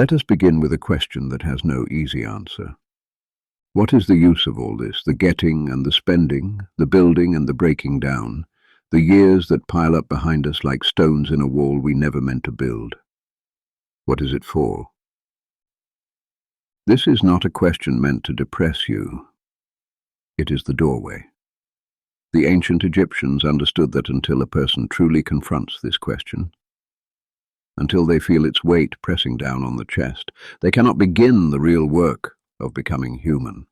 Let us begin with a question that has no easy answer. What is the use of all this, the getting and the spending, the building and the breaking down, the years that pile up behind us like stones in a wall we never meant to build? What is it for? This is not a question meant to depress you. It is the doorway. The ancient Egyptians understood that until a person truly confronts this question, until they feel its weight pressing down on the chest, they cannot begin the real work of becoming human.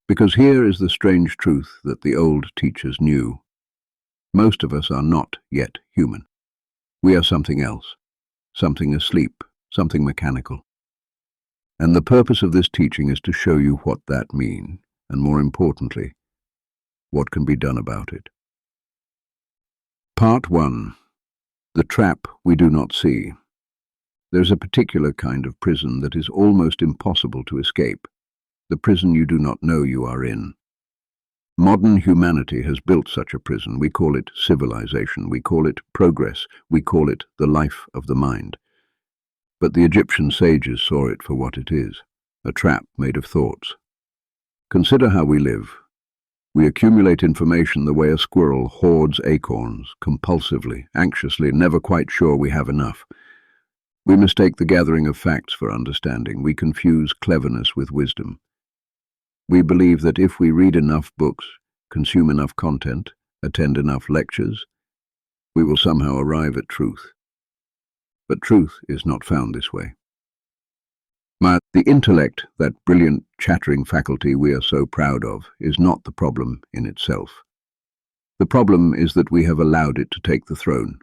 Because here is the strange truth that the old teachers knew. Most of us are not yet human. We are something else, something asleep, something mechanical. And the purpose of this teaching is to show you what that means, and more importantly, what can be done about it. Part 1. The trap we do not see. There's a particular kind of prison that is almost impossible to escape, the prison you do not know you are in. Modern humanity has built such a prison. We call it civilization, we call it progress, we call it the life of the mind. But the Egyptian sages saw it for what it is, a trap made of thoughts. Consider how we live. We accumulate information the way a squirrel hoards acorns, compulsively, anxiously, never quite sure we have enough. We mistake the gathering of facts for understanding. We confuse cleverness with wisdom. We believe that if we read enough books, consume enough content, attend enough lectures, we will somehow arrive at truth. But truth is not found this way. The intellect, that brilliant, chattering faculty we are so proud of, is not the problem in itself. The problem is that we have allowed it to take the throne.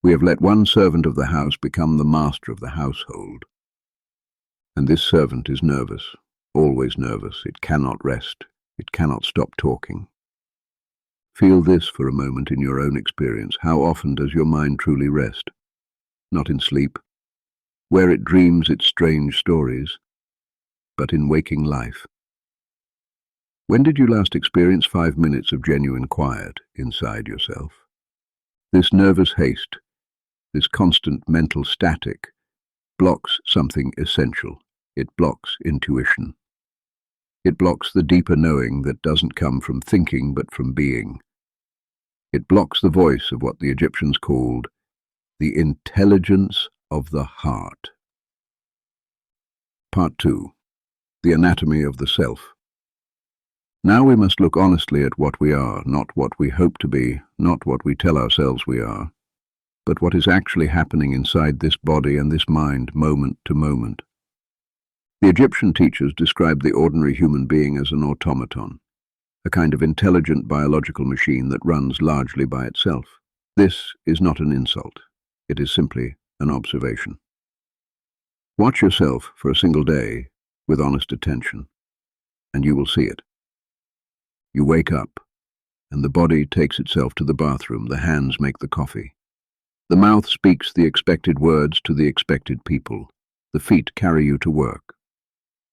We have let one servant of the house become the master of the household. And this servant is nervous, always nervous. It cannot rest. It cannot stop talking. Feel this for a moment in your own experience. How often does your mind truly rest? Not in sleep, where it dreams its strange stories, but in waking life. When did you last experience 5 minutes of genuine quiet inside yourself? This nervous haste, this constant mental static, blocks something essential. It blocks intuition. It blocks the deeper knowing that doesn't come from thinking but from being. It blocks the voice of what the Egyptians called the intelligence of the heart. Part 2. The anatomy of the self. Now we must look honestly at what we are, not what we hope to be, not what we tell ourselves we are, but what is actually happening inside this body and this mind, moment to moment. The Egyptian teachers described the ordinary human being as an automaton, a kind of intelligent biological machine that runs largely by itself. This is not an insult. It is simply an observation. Watch yourself for a single day with honest attention, and you will see it. You wake up, and the body takes itself to the bathroom, the hands make the coffee. The mouth speaks the expected words to the expected people. The feet carry you to work.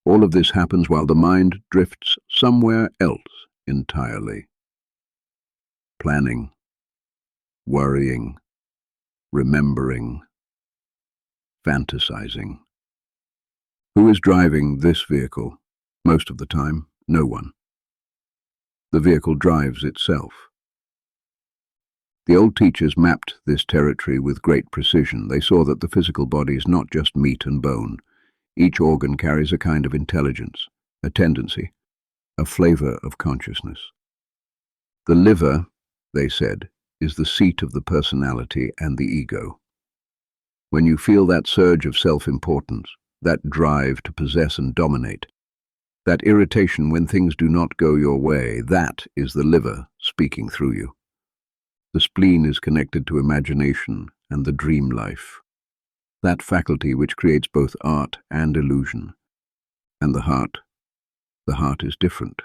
All of this happens while the mind drifts somewhere else entirely. Planning, worrying, remembering, fantasizing. Who is driving this vehicle? Most of the time, no one. The vehicle drives itself. The old teachers mapped this territory with great precision. They saw that the physical body is not just meat and bone. Each organ carries a kind of intelligence, a tendency, a flavor of consciousness. The liver, they said, is the seat of the personality and the ego. When you feel that surge of self-importance, that drive to possess and dominate, that irritation when things do not go your way, that is the liver speaking through you. The spleen is connected to imagination and the dream life, that faculty which creates both art and illusion. And the heart is different.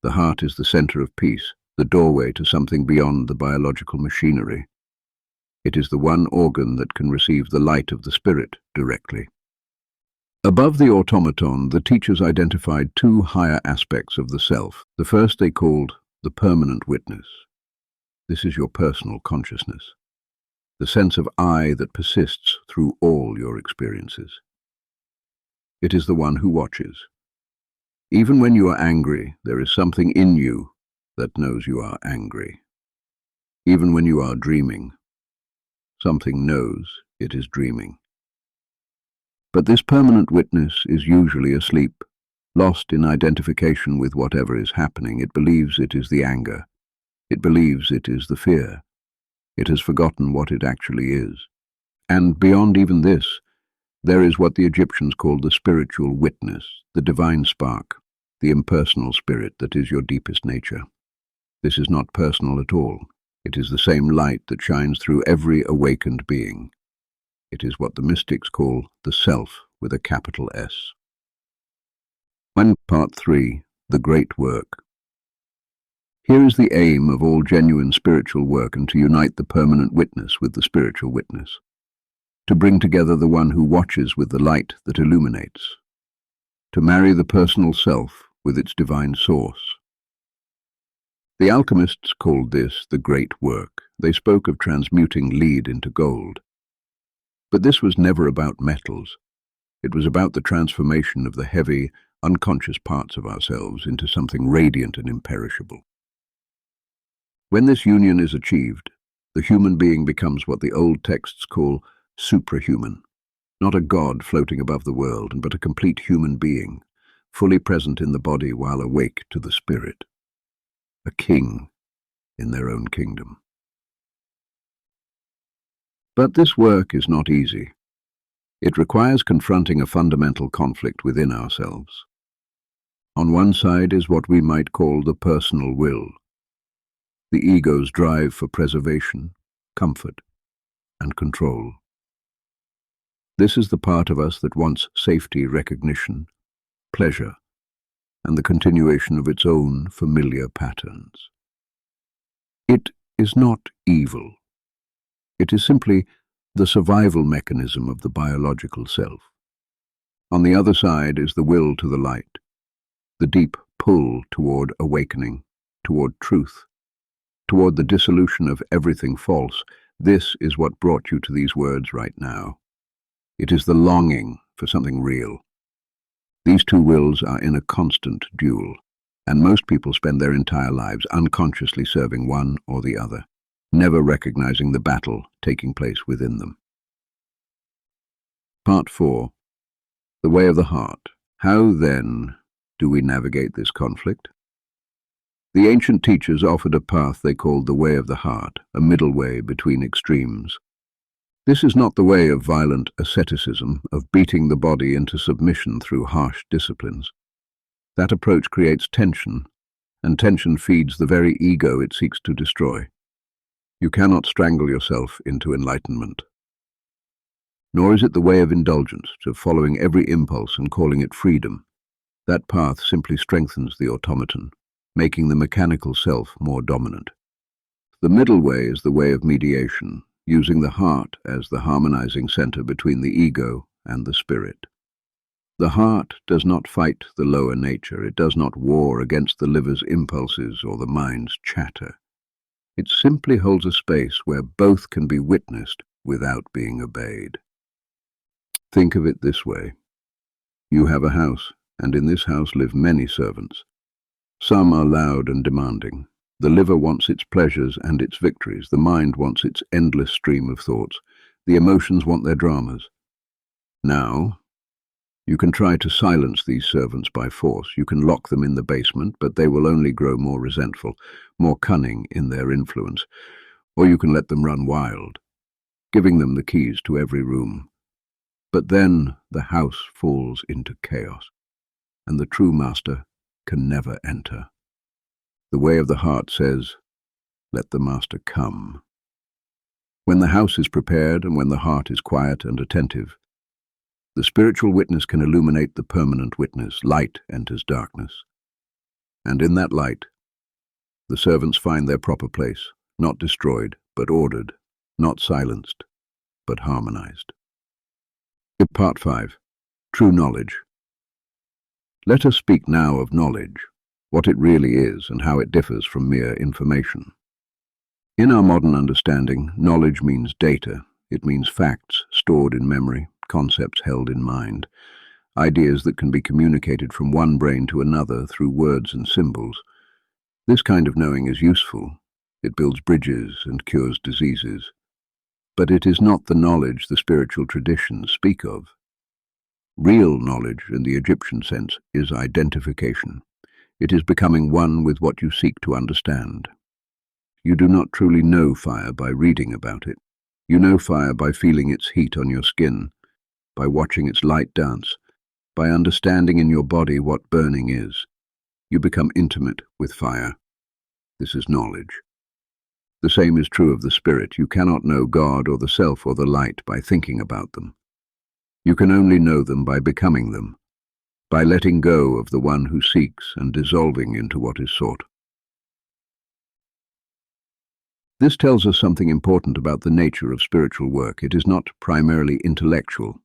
The heart is the center of peace, the doorway to something beyond the biological machinery. It is the one organ that can receive the light of the spirit directly. Above the automaton, the teachers identified two higher aspects of the self. The first they called the permanent witness. This is your personal consciousness, the sense of I that persists through all your experiences. It is the one who watches. Even when you are angry, there is something in you that knows you are angry. Even when you are dreaming, something knows it is dreaming. But this permanent witness is usually asleep, lost in identification with whatever is happening. It believes it is the anger. It believes it is the fear. It has forgotten what it actually is. And beyond even this, there is what the Egyptians called the spiritual witness, the divine spark, the impersonal spirit that is your deepest nature. This is not personal at all. It is the same light that shines through every awakened being. It is what the mystics call the self with a capital S. Part 3, the great work. Here is the aim of all genuine spiritual work, and to unite the permanent witness with the spiritual witness. To bring together the one who watches with the light that illuminates. To marry the personal self with its divine source. The alchemists called this the great work. They spoke of transmuting lead into gold. But this was never about metals. It was about the transformation of the heavy, unconscious parts of ourselves into something radiant and imperishable. When this union is achieved, the human being becomes what the old texts call suprahuman, not a god floating above the world, but a complete human being, fully present in the body while awake to the spirit. A king in their own kingdom. But this work is not easy. It requires confronting a fundamental conflict within ourselves. On one side is what we might call the personal will, the ego's drive for preservation, comfort, and control. This is the part of us that wants safety, recognition, pleasure, and the continuation of its own familiar patterns. It is not evil. It is simply the survival mechanism of the biological self. On the other side is the will to the light, the deep pull toward awakening, toward truth, toward the dissolution of everything false. This is what brought you to these words right now. It is the longing for something real. These two wills are in a constant duel, and most people spend their entire lives unconsciously serving one or the other, never recognizing the battle taking place within them. Part 4. The Way of the Heart. How, then, do we navigate this conflict? The ancient teachers offered a path they called the Way of the Heart, a middle way between extremes. This is not the way of violent asceticism, of beating the body into submission through harsh disciplines. That approach creates tension, and tension feeds the very ego it seeks to destroy. You cannot strangle yourself into enlightenment. Nor is it the way of indulgence, of following every impulse and calling it freedom. That path simply strengthens the automaton, making the mechanical self more dominant. The middle way is the way of mediation, using the heart as the harmonizing center between the ego and the spirit. The heart does not fight the lower nature. It does not war against the liver's impulses or the mind's chatter. It simply holds a space where both can be witnessed without being obeyed. Think of it this way. You have a house, and in this house live many servants. Some are loud and demanding. The liver wants its pleasures and its victories. The mind wants its endless stream of thoughts. The emotions want their dramas. Now, you can try to silence these servants by force. You can lock them in the basement, but they will only grow more resentful, more cunning in their influence. Or you can let them run wild, giving them the keys to every room. But then the house falls into chaos, and the true master can never enter. The way of the heart says, let the master come. When the house is prepared and when the heart is quiet and attentive, the spiritual witness can illuminate the permanent witness. Light enters darkness. And in that light, the servants find their proper place, not destroyed, but ordered, not silenced, but harmonized. Part 5. True knowledge. Let us speak now of knowledge, what it really is and how it differs from mere information. In our modern understanding, knowledge means data. It means facts stored in memory, concepts held in mind, ideas that can be communicated from one brain to another through words and symbols. This kind of knowing is useful. It builds bridges and cures diseases. But it is not the knowledge the spiritual traditions speak of. Real knowledge, in the Egyptian sense, is identification. It is becoming one with what you seek to understand. You do not truly know fire by reading about it. You know fire by feeling its heat on your skin, by watching its light dance, by understanding in your body what burning is. You become intimate with fire. This is knowledge. The same is true of the spirit. You cannot know God or the self or the light by thinking about them. You can only know them by becoming them, by letting go of the one who seeks and dissolving into what is sought. This tells us something important about the nature of spiritual work. It is not primarily intellectual.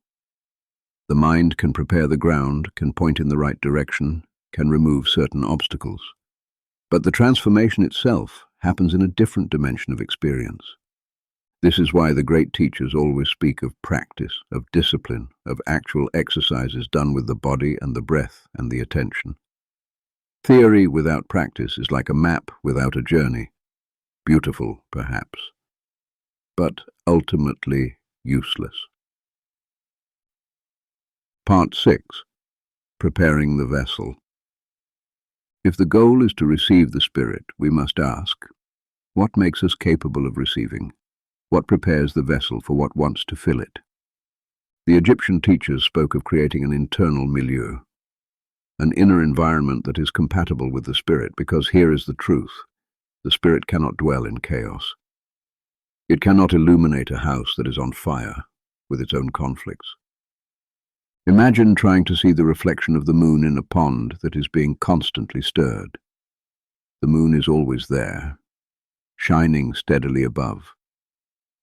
The mind can prepare the ground, can point in the right direction, can remove certain obstacles. But the transformation itself happens in a different dimension of experience. This is why the great teachers always speak of practice, of discipline, of actual exercises done with the body and the breath and the attention. Theory without practice is like a map without a journey. Beautiful, perhaps, but ultimately useless. Part 6. Preparing the vessel. If the goal is to receive the Spirit, we must ask, what makes us capable of receiving? What prepares the vessel for what wants to fill it? The Egyptian teachers spoke of creating an internal milieu, an inner environment that is compatible with the Spirit, because here is the truth. The Spirit cannot dwell in chaos. It cannot illuminate a house that is on fire with its own conflicts. Imagine trying to see the reflection of the moon in a pond that is being constantly stirred. The moon is always there, shining steadily above.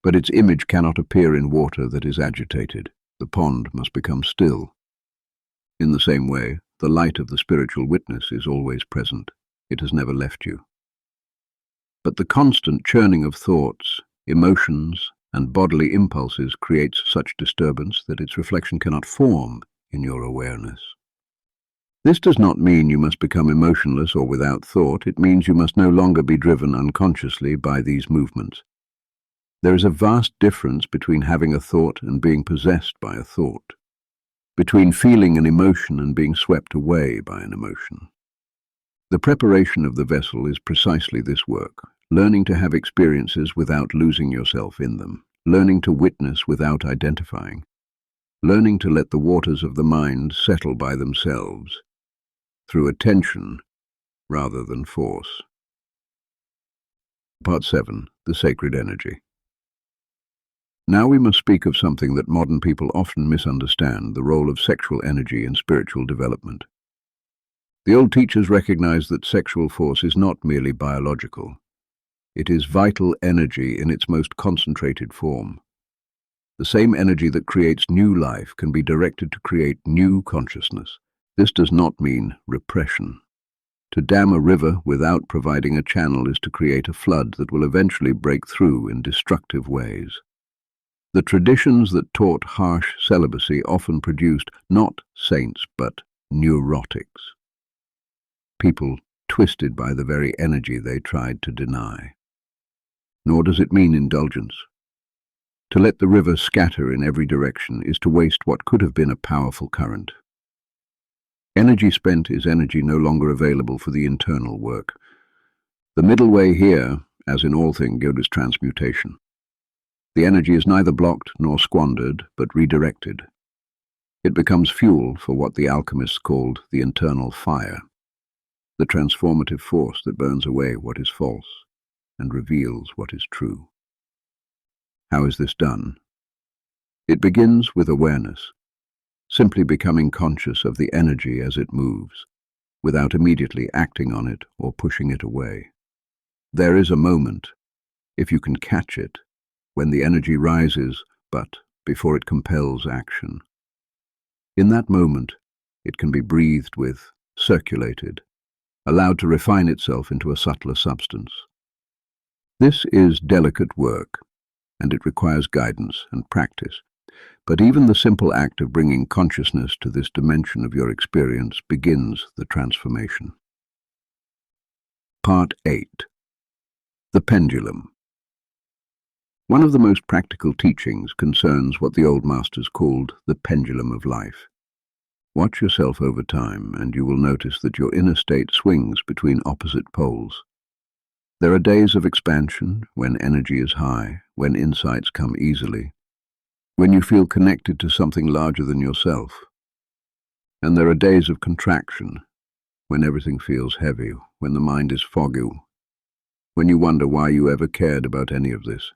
But its image cannot appear in water that is agitated. The pond must become still. In the same way, the light of the spiritual witness is always present. It has never left you. But the constant churning of thoughts, emotions, and bodily impulses creates such disturbance that its reflection cannot form in your awareness. This does not mean you must become emotionless or without thought. It means you must no longer be driven unconsciously by these movements. There is a vast difference between having a thought and being possessed by a thought, between feeling an emotion and being swept away by an emotion. The preparation of the vessel is precisely this work, learning to have experiences without losing yourself in them, learning to witness without identifying, learning to let the waters of the mind settle by themselves, through attention rather than force. Part 7. The Sacred Energy. Now we must speak of something that modern people often misunderstand, the role of sexual energy in spiritual development. The old teachers recognized that sexual force is not merely biological. It is vital energy in its most concentrated form. The same energy that creates new life can be directed to create new consciousness. This does not mean repression. To dam a river without providing a channel is to create a flood that will eventually break through in destructive ways. The traditions that taught harsh celibacy often produced not saints but neurotics. People twisted by the very energy they tried to deny. Nor does it mean indulgence. To let the river scatter in every direction is to waste what could have been a powerful current. Energy spent is energy no longer available for the internal work. The middle way here, as in all things good, is transmutation. The energy is neither blocked nor squandered, but redirected. It becomes fuel for what the alchemists called the internal fire, the transformative force that burns away what is false and reveals what is true. How is this done? It begins with awareness, simply becoming conscious of the energy as it moves, without immediately acting on it or pushing it away. There is a moment, if you can catch it, when the energy rises, but before it compels action. In that moment, it can be breathed with, circulated, allowed to refine itself into a subtler substance. This is delicate work. and it requires guidance and practice. But even the simple act of bringing consciousness to this dimension of your experience begins the transformation. Part 8. The Pendulum. One of the most practical teachings concerns what the old masters called the pendulum of life. Watch yourself over time, and you will notice that your inner state swings between opposite poles. There are days of expansion, when energy is high, when insights come easily, when you feel connected to something larger than yourself. And there are days of contraction, when everything feels heavy, when the mind is foggy, when you wonder why you ever cared about any of this.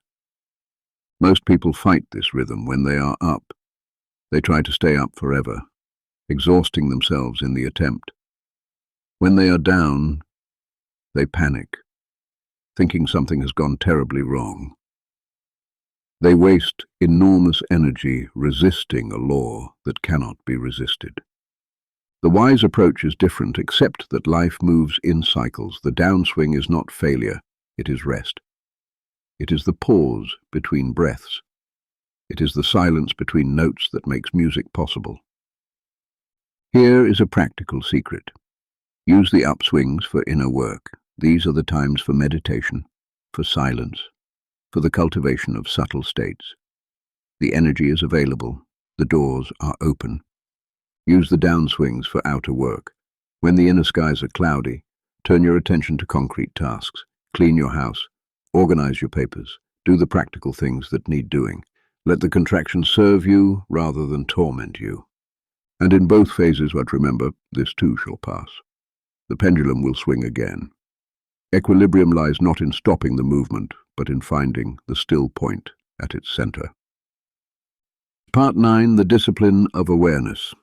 Most people fight this rhythm when they are up. They try to stay up forever, exhausting themselves in the attempt. When they are down, they panic, thinking something has gone terribly wrong. They waste enormous energy resisting a law that cannot be resisted. The wise approach is different, except that life moves in cycles. The downswing is not failure, it is rest. It is the pause between breaths. It is the silence between notes that makes music possible. Here is a practical secret. Use the upswings for inner work. These are the times for meditation, for silence, for the cultivation of subtle states. The energy is available. The doors are open. Use the downswings for outer work. When the inner skies are cloudy, turn your attention to concrete tasks. Clean your house. Organize your papers. Do the practical things that need doing. Let the contraction serve you rather than torment you. And in both phases, but remember, this too shall pass. The pendulum will swing again. Equilibrium lies not in stopping the movement, but in finding the still point at its center. Part 9. The Discipline of Awareness.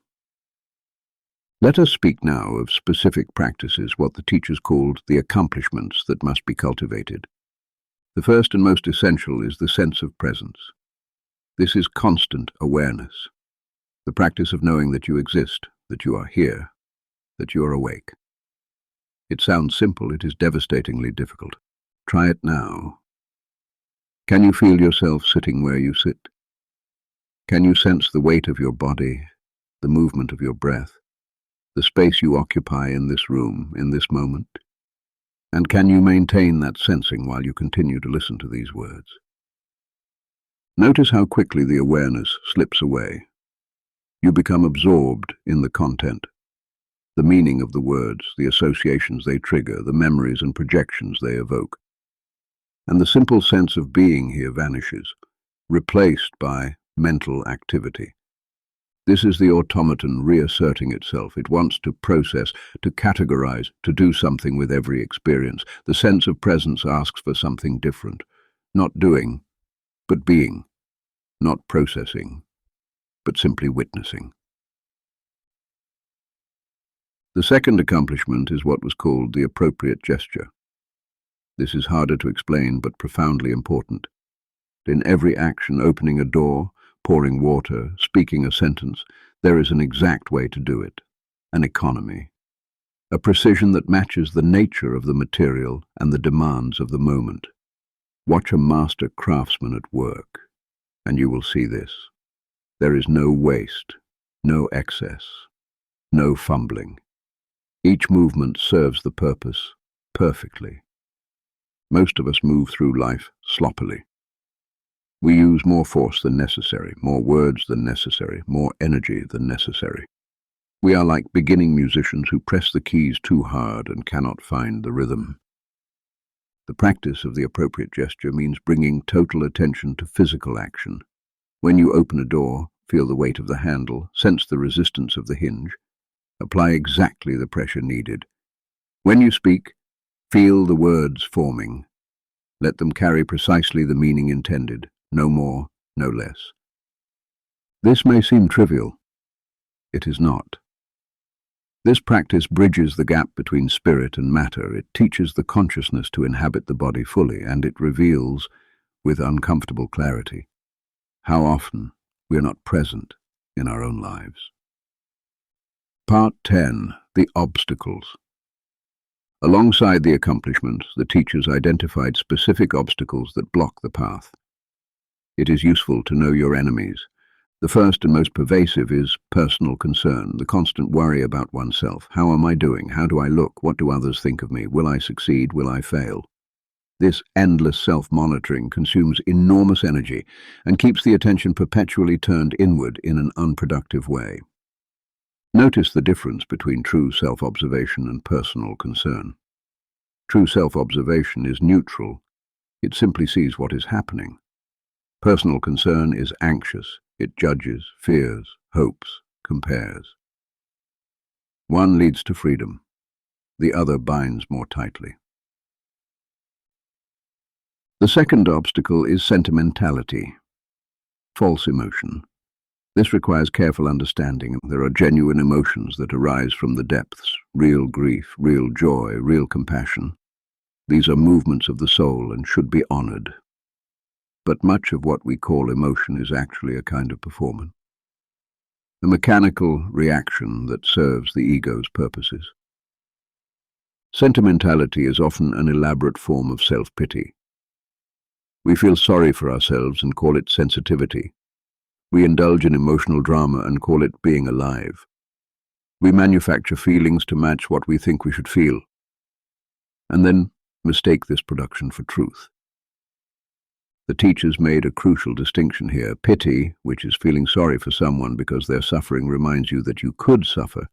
Let us speak now of specific practices, what the teachers called the accomplishments that must be cultivated. The first and most essential is the sense of presence. This is constant awareness, the practice of knowing that you exist, that you are here, that you are awake. It sounds simple, it is devastatingly difficult. Try it now. Can you feel yourself sitting where you sit? Can you sense the weight of your body, the movement of your breath, the space you occupy in this room, in this moment? And can you maintain that sensing while you continue to listen to these words? Notice how quickly the awareness slips away. You become absorbed in the content, the meaning of the words, the associations they trigger, the memories and projections they evoke. And the simple sense of being here vanishes, replaced by mental activity. This is the automaton reasserting itself. It wants to process, to categorize, to do something with every experience. The sense of presence asks for something different. Not doing, but being. Not processing, but simply witnessing. The second accomplishment is what was called the appropriate gesture. This is harder to explain, but profoundly important. In every action, opening a door, pouring water, speaking a sentence, there is an exact way to do it, an economy, a precision that matches the nature of the material and the demands of the moment. Watch a master craftsman at work, and you will see this. There is no waste, no excess, no fumbling. Each movement serves the purpose perfectly. Most of us move through life sloppily. We use more force than necessary, more words than necessary, more energy than necessary. We are like beginning musicians who press the keys too hard and cannot find the rhythm. The practice of the appropriate gesture means bringing total attention to physical action. When you open a door, feel the weight of the handle, sense the resistance of the hinge, apply exactly the pressure needed. When you speak, feel the words forming. Let them carry precisely the meaning intended. No more, no less. This may seem trivial. It is not. This practice bridges the gap between spirit and matter. It teaches the consciousness to inhabit the body fully, and it reveals, with uncomfortable clarity, how often we are not present in our own lives. Part 10. The Obstacles. Alongside the accomplishments, the teachers identified specific obstacles that block the path. It is useful to know your enemies. The first and most pervasive is personal concern, the constant worry about oneself. How am I doing? How do I look? What do others think of me? Will I succeed? Will I fail? This endless self-monitoring consumes enormous energy and keeps the attention perpetually turned inward in an unproductive way. Notice the difference between true self-observation and personal concern. True self-observation is neutral. It simply sees what is happening. Personal concern is anxious. It judges, fears, hopes, compares. One leads to freedom. The other binds more tightly. The second obstacle is sentimentality, false emotion. This requires careful understanding. There are genuine emotions that arise from the depths, real grief, real joy, real compassion. These are movements of the soul and should be honored. But much of what we call emotion is actually a kind of performance, a mechanical reaction that serves the ego's purposes. Sentimentality is often an elaborate form of self-pity. We feel sorry for ourselves and call it sensitivity. We indulge in emotional drama and call it being alive. We manufacture feelings to match what we think we should feel, and then mistake this production for truth. The teachers made a crucial distinction here. Pity, which is feeling sorry for someone because their suffering reminds you that you could suffer,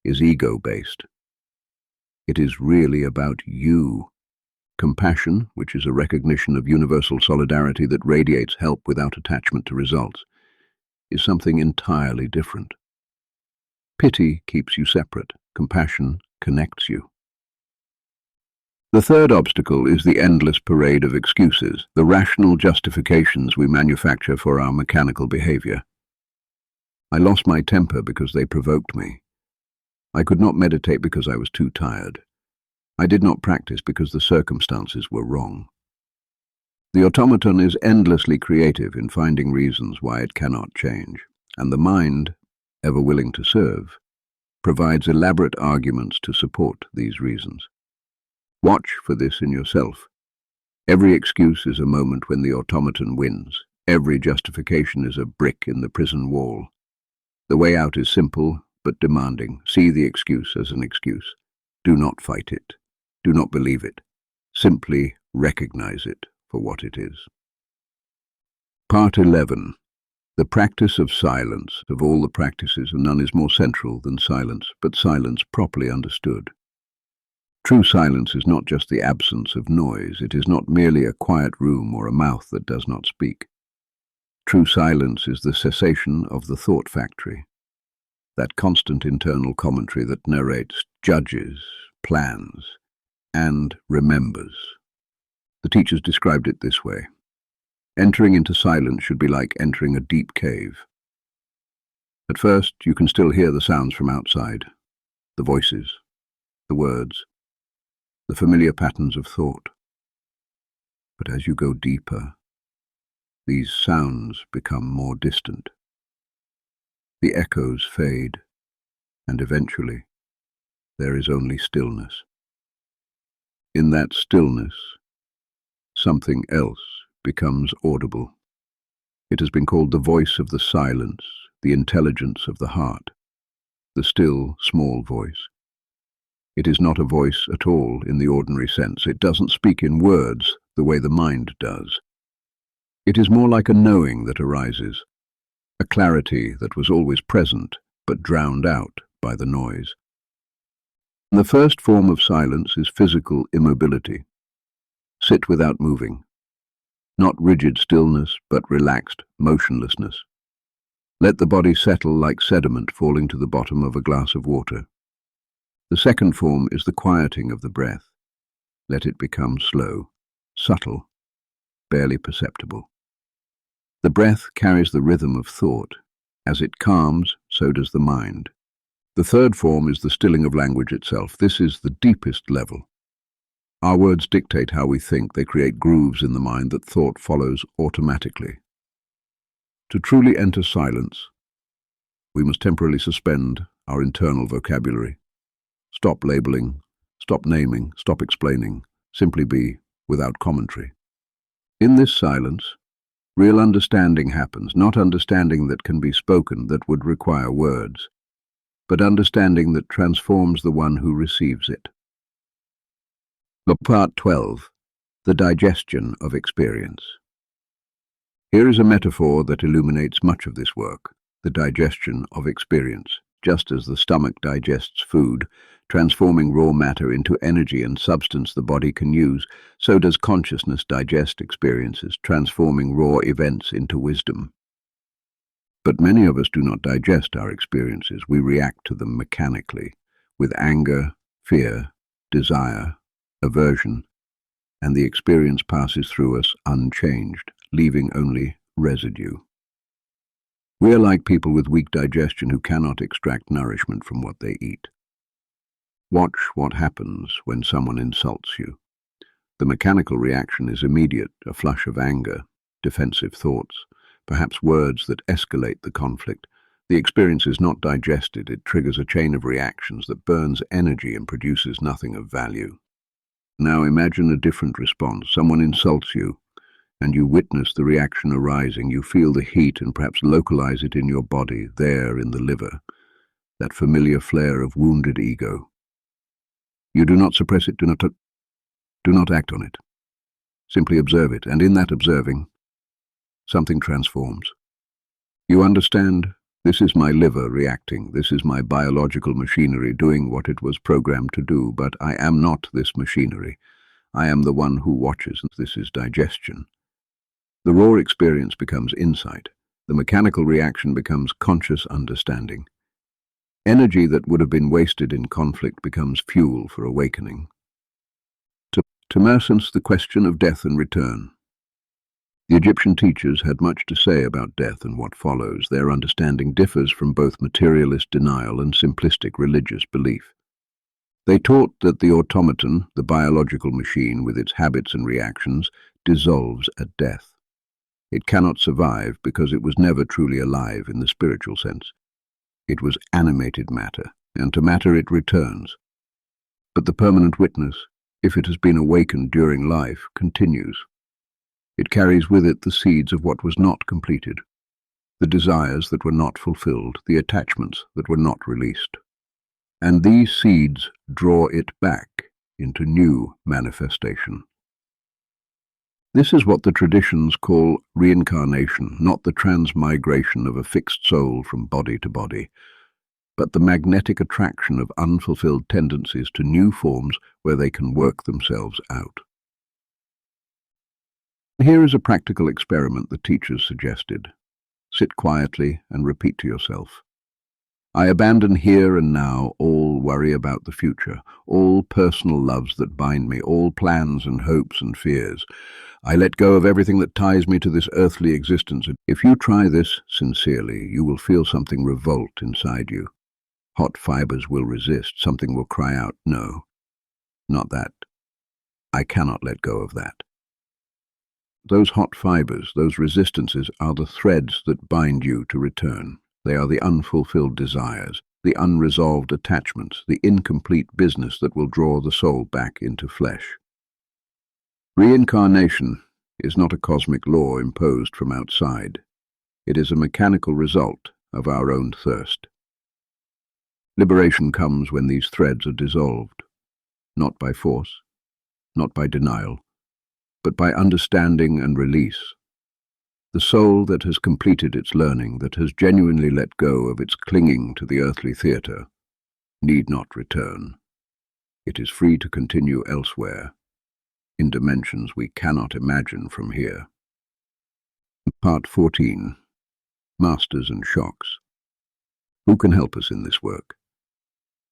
is ego-based. It is really about you. Compassion, which is a recognition of universal solidarity that radiates help without attachment to results, is something entirely different. Pity keeps you separate. Compassion connects you. The third obstacle is the endless parade of excuses, the rational justifications we manufacture for our mechanical behavior. I lost my temper because they provoked me. I could not meditate because I was too tired. I did not practice because the circumstances were wrong. The automaton is endlessly creative in finding reasons why it cannot change, and the mind, ever willing to serve, provides elaborate arguments to support these reasons. Watch for this in yourself. Every excuse is a moment when the automaton wins. Every justification is a brick in the prison wall. The way out is simple but demanding. See the excuse as an excuse. Do not fight it. Do not believe it. Simply recognize it for what it is. Part 11. The practice of silence. Of all the practices, none is more central than silence, but silence properly understood. True silence is not just the absence of noise. It is not merely a quiet room or a mouth that does not speak. True silence is the cessation of the thought factory, that constant internal commentary that narrates, judges, plans, and remembers. The teachers described it this way. Entering into silence should be like entering a deep cave. At first, you can still hear the sounds from outside, the voices, the words, the familiar patterns of thought. But as you go deeper, these sounds become more distant. The echoes fade, and eventually there is only stillness. In that stillness, something else becomes audible. It has been called the voice of the silence, the intelligence of the heart, the still, small voice. It is not a voice at all in the ordinary sense. It doesn't speak in words the way the mind does. It is more like a knowing that arises, a clarity that was always present but drowned out by the noise. The first form of silence is physical immobility. Sit without moving. Not rigid stillness, but relaxed motionlessness. Let the body settle like sediment falling to the bottom of a glass of water. The second form is the quieting of the breath. Let it become slow, subtle, barely perceptible. The breath carries the rhythm of thought. As it calms, so does the mind. The third form is the stilling of language itself. This is the deepest level. Our words dictate how we think. They create grooves in the mind that thought follows automatically. To truly enter silence, we must temporarily suspend our internal vocabulary. Stop labeling, stop naming, stop explaining, simply be without commentary. In this silence, Real understanding happens, not understanding that can be spoken, that would require words, but understanding that transforms the one who receives it. Part 12. The digestion of experience. Here is a metaphor that illuminates much of this work, the digestion of experience. Just as the stomach digests food, transforming raw matter into energy and substance the body can use, so does consciousness digest experiences, transforming raw events into wisdom. But many of us do not digest our experiences. We react to them mechanically, with anger, fear, desire, aversion, and the experience passes through us unchanged, leaving only residue. We are like people with weak digestion who cannot extract nourishment from what they eat. Watch what happens when someone insults you. The mechanical reaction is immediate, a flush of anger, defensive thoughts, perhaps words that escalate the conflict. The experience is not digested. It triggers a chain of reactions that burns energy and produces nothing of value. Now imagine a different response. Someone insults you, and you witness the reaction arising. You feel the heat and perhaps localize it in your body, there in the liver, that familiar flare of wounded ego. You do not suppress it, do not act on it. Simply observe it, and in that observing, something transforms. You understand, this is my liver reacting, this is my biological machinery doing what it was programmed to do, but I am not this machinery. I am the one who watches. This is digestion. The raw experience becomes insight. The mechanical reaction becomes conscious understanding. Energy that would have been wasted in conflict becomes fuel for awakening. To Merson's The Question of Death and Return. The Egyptian teachers had much to say about death and what follows. Their understanding differs from both materialist denial and simplistic religious belief. They taught that the automaton, the biological machine with its habits and reactions, dissolves at death. It cannot survive because it was never truly alive in the spiritual sense. It was animated matter, and to matter it returns. But the permanent witness, if it has been awakened during life, continues. It carries with it the seeds of what was not completed, the desires that were not fulfilled, the attachments that were not released. And these seeds draw it back into new manifestation. This is what the traditions call reincarnation, not the transmigration of a fixed soul from body to body, but the magnetic attraction of unfulfilled tendencies to new forms where they can work themselves out. Here is a practical experiment the teachers suggested. Sit quietly and repeat to yourself, I abandon here and now all worry about the future, all personal loves that bind me, all plans and hopes and fears. I let go of everything that ties me to this earthly existence. If you try this sincerely, you will feel something revolt inside you. Hot fibers will resist. Something will cry out, no, not that. I cannot let go of that. Those hot fibers, those resistances, are the threads that bind you to return. They are the unfulfilled desires, the unresolved attachments, the incomplete business that will draw the soul back into flesh. Reincarnation is not a cosmic law imposed from outside. It is a mechanical result of our own thirst. Liberation comes when these threads are dissolved, not by force, not by denial, but by understanding and release. The soul that has completed its learning, that has genuinely let go of its clinging to the earthly theatre, need not return. It is free to continue elsewhere, in dimensions we cannot imagine from here. Part 14. Masters and Shocks. Who can help us in this work?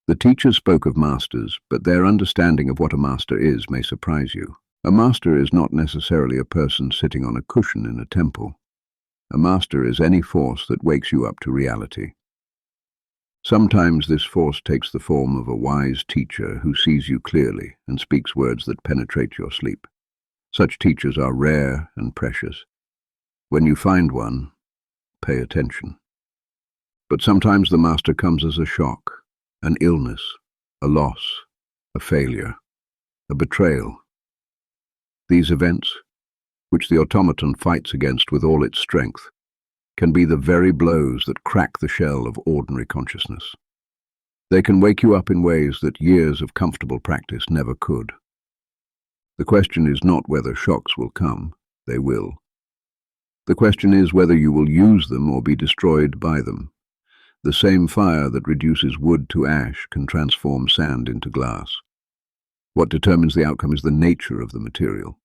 The teachers spoke of masters, but their understanding of what a master is may surprise you. A master is not necessarily a person sitting on a cushion in a temple. A master is any force that wakes you up to reality. Sometimes this force takes the form of a wise teacher who sees you clearly and speaks words that penetrate your sleep. Such teachers are rare and precious. When you find one, pay attention. But sometimes the master comes as a shock, an illness, a loss, a failure, a betrayal. These events, which the automaton fights against with all its strength, can be the very blows that crack the shell of ordinary consciousness. They can wake you up in ways that years of comfortable practice never could. The question is not whether shocks will come, they will. The question is whether you will use them or be destroyed by them. The same fire that reduces wood to ash can transform sand into glass. What determines the outcome is the nature of the material.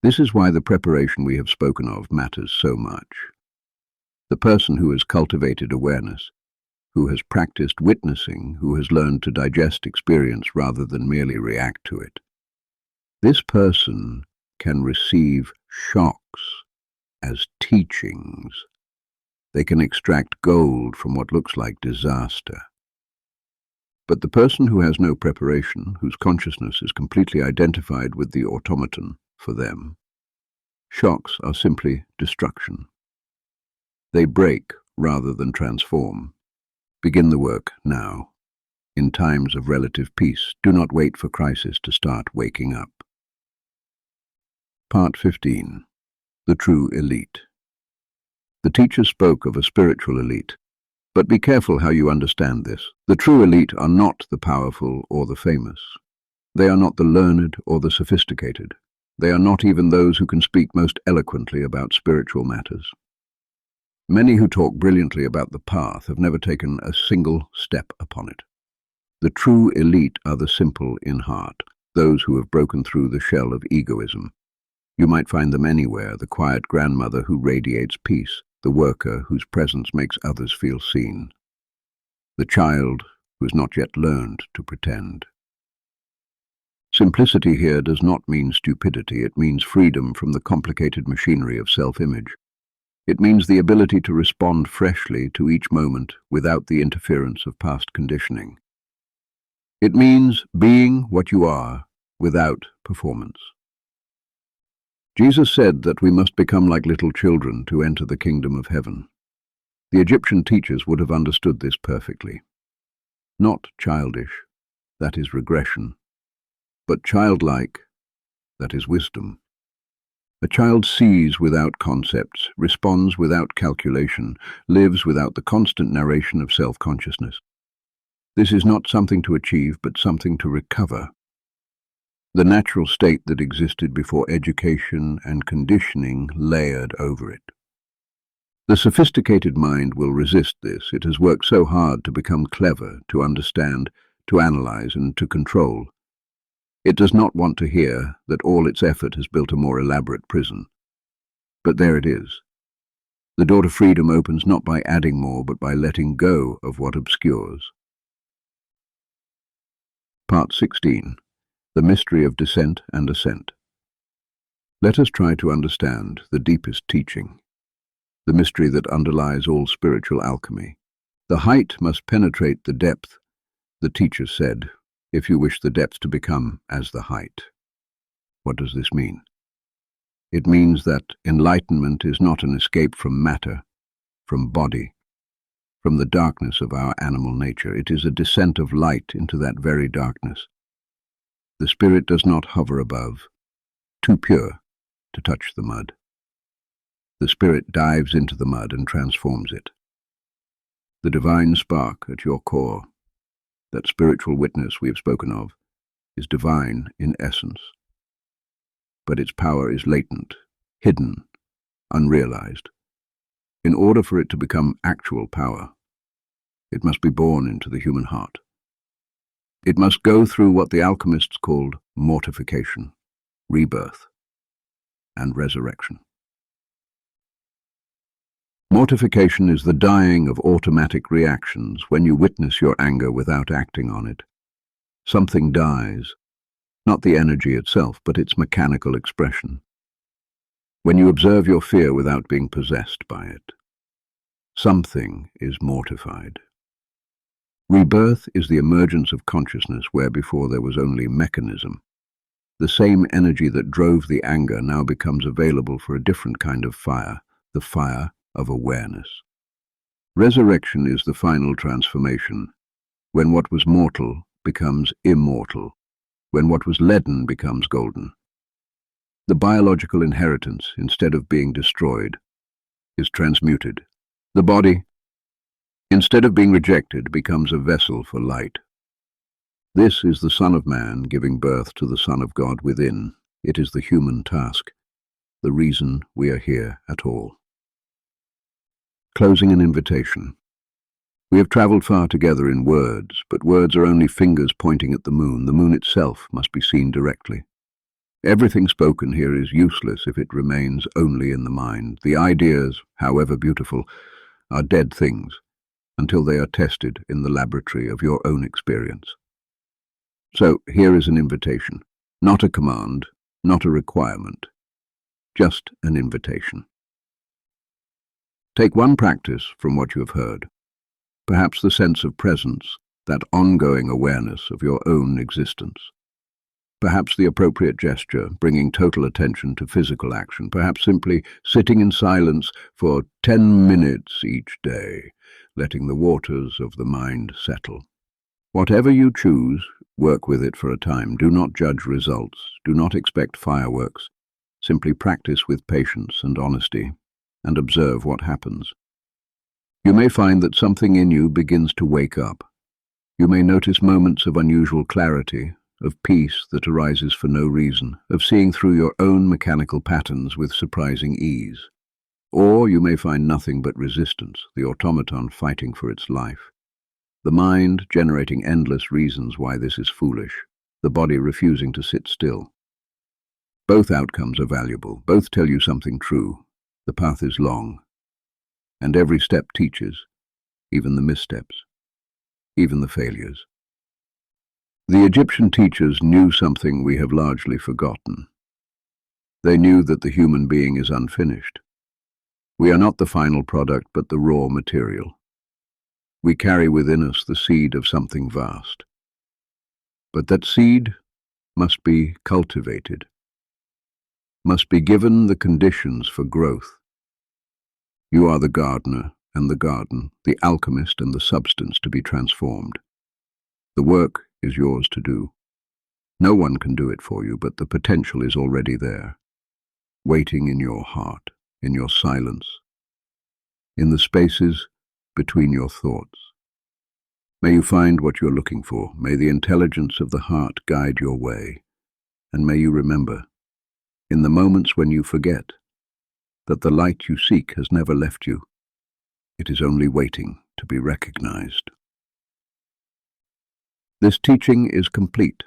This is why the preparation we have spoken of matters so much. The person who has cultivated awareness, who has practiced witnessing, who has learned to digest experience rather than merely react to it, this person can receive shocks as teachings. They can extract gold from what looks like disaster. But the person who has no preparation, whose consciousness is completely identified with the automaton for them, shocks are simply destruction. They break rather than transform. Begin the work now. In times of relative peace, do not wait for crisis to start waking up. Part 15. The True Elite. The teacher spoke of a spiritual elite, but be careful how you understand this. The true elite are not the powerful or the famous. They are not the learned or the sophisticated. They are not even those who can speak most eloquently about spiritual matters. Many who talk brilliantly about the path have never taken a single step upon it. The true elite are the simple in heart, those who have broken through the shell of egoism. You might find them anywhere, the quiet grandmother who radiates peace, the worker whose presence makes others feel seen, the child who has not yet learned to pretend. Simplicity here does not mean stupidity, it means freedom from the complicated machinery of self-image. It means the ability to respond freshly to each moment without the interference of past conditioning. It means being what you are without performance. Jesus said that we must become like little children to enter the kingdom of heaven. The Egyptian teachers would have understood this perfectly. Not childish, that is regression, but childlike, that is wisdom. A child sees without concepts, responds without calculation, lives without the constant narration of self-consciousness. This is not something to achieve, but something to recover. The natural state that existed before education and conditioning layered over it. The sophisticated mind will resist this. It has worked so hard to become clever, to understand, to analyze, and to control. It does not want to hear that all its effort has built a more elaborate prison. But there it is. The door to freedom opens not by adding more, but by letting go of what obscures. Part 16. The Mystery of Descent and Ascent. Let us try to understand the deepest teaching, the mystery that underlies all spiritual alchemy. The height must penetrate the depth, the teacher said, if you wish the depth to become as the height. What does this mean? It means that enlightenment is not an escape from matter, from body, from the darkness of our animal nature. It is a descent of light into that very darkness. The spirit does not hover above, too pure to touch the mud. The spirit dives into the mud and transforms it. The divine spark at your core, that spiritual witness we have spoken of, is divine in essence. But its power is latent, hidden, unrealized. In order for it to become actual power, it must be born into the human heart. It must go through what the alchemists called mortification, rebirth, and resurrection. Mortification is the dying of automatic reactions when you witness your anger without acting on it. Something dies, not the energy itself, but its mechanical expression. When you observe your fear without being possessed by it, something is mortified. Rebirth is the emergence of consciousness where before there was only mechanism. The same energy that drove the anger now becomes available for a different kind of fire, the fire of awareness. Resurrection is the final transformation, when what was mortal becomes immortal, when what was leaden becomes golden. The biological inheritance, instead of being destroyed, is transmuted. The body, instead of being rejected, becomes a vessel for light. This is the Son of Man giving birth to the Son of God within. It is the human task, the reason we are here at all. Closing an invitation. We have travelled far together in words, but words are only fingers pointing at the moon. The moon itself must be seen directly. Everything spoken here is useless if it remains only in the mind. The ideas, however beautiful, are dead things until they are tested in the laboratory of your own experience. So here is an invitation, not a command, not a requirement, just an invitation. Take one practice from what you have heard, perhaps the sense of presence, that ongoing awareness of your own existence. Perhaps the appropriate gesture, bringing total attention to physical action, perhaps simply sitting in silence for 10 minutes each day, letting the waters of the mind settle. Whatever you choose, work with it for a time. Do not judge results. Do not expect fireworks. Simply practice with patience and honesty, and observe what happens. You may find that something in you begins to wake up. You may notice moments of unusual clarity, of peace that arises for no reason, of seeing through your own mechanical patterns with surprising ease. Or you may find nothing but resistance, the automaton fighting for its life. The mind generating endless reasons why this is foolish, the body refusing to sit still. Both outcomes are valuable, both tell you something true. The path is long, and every step teaches, even the missteps, even the failures. The Egyptian teachers knew something we have largely forgotten. They knew that the human being is unfinished. We are not the final product, but the raw material. We carry within us the seed of something vast. But that seed must be cultivated, must be given the conditions for growth. You are the gardener and the garden, the alchemist and the substance to be transformed. The work is yours to do. No one can do it for you, but the potential is already there, waiting in your heart, in your silence, in the spaces between your thoughts. May you find what you're looking for. May the intelligence of the heart guide your way. And may you remember, in the moments when you forget, that the light you seek has never left you. It is only waiting to be recognized. This teaching is complete.